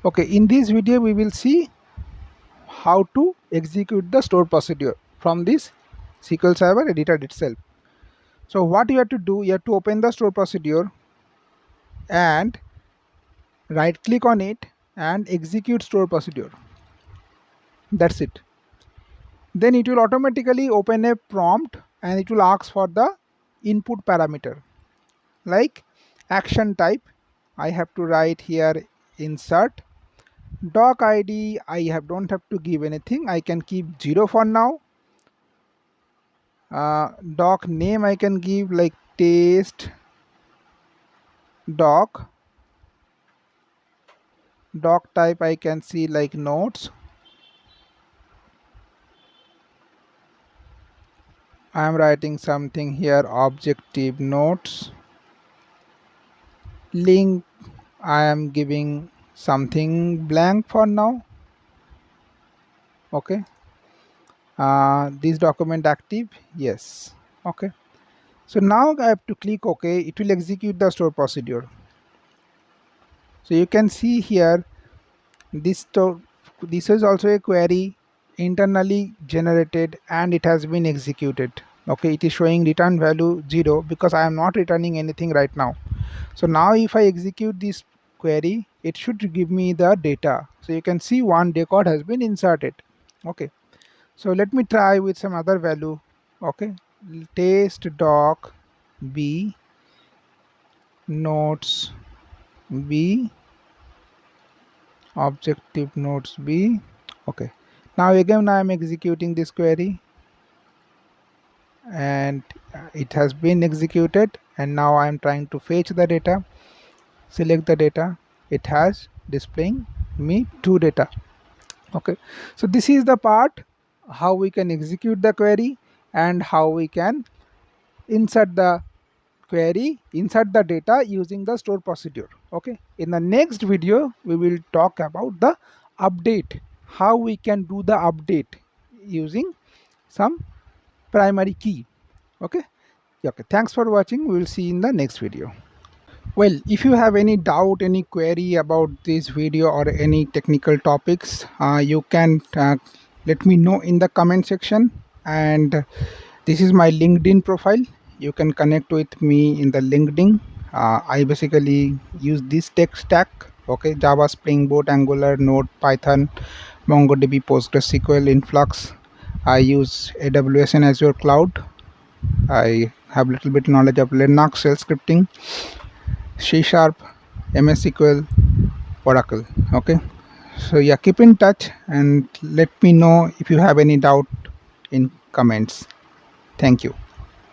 Okay, in this video we will see how to execute the stored procedure from this SQL Server editor itself. So what you have to do, you have to open the stored procedure and right click on it and execute stored procedure. That's it. Then it will automatically open a prompt and it will ask for the input parameter like action type. I have to write here insert doc id. Don't have to give anything. I can keep 0 for now. Doc name I can give like test doc. Doc type I can see like notes. I am writing something here, objective notes. Link I am giving something blank for now. Okay. This document active, yes. Okay. So now I have to click OK. It will execute the store procedure. So you can see here this is also a query internally generated and it has been executed. Okay, it is showing return value 0 because I am not returning anything right now. So now if I execute this query, it should give me the data. So you can see one record has been inserted. Okay, so let me try with some other value. Okay, test doc b notes b objective notes b. Okay, now again I am executing this query and it has been executed, and now I am trying to fetch the data. Select the data, it has displaying me 2 data. Okay, so this is the part how we can execute the query and how we can insert the data using the store procedure. Okay, in the next video we will talk about the update, how we can do the update using some primary key. Okay. Okay, thanks for watching. We will see you in the next video. Well, if you have any doubt, any query about this video or any technical topics, you can let me know in the comment section. And this is my LinkedIn profile. You can connect with me in the LinkedIn. I basically use this tech stack. Okay, Java, Spring Boot, Angular, Node, Python, MongoDB, PostgreSQL, Influx. I use AWS and Azure Cloud. I have little bit knowledge of Linux shell scripting, C Sharp, MS SQL, Oracle. Okay, so yeah, keep in touch and let me know if you have any doubt in comments. Thank you.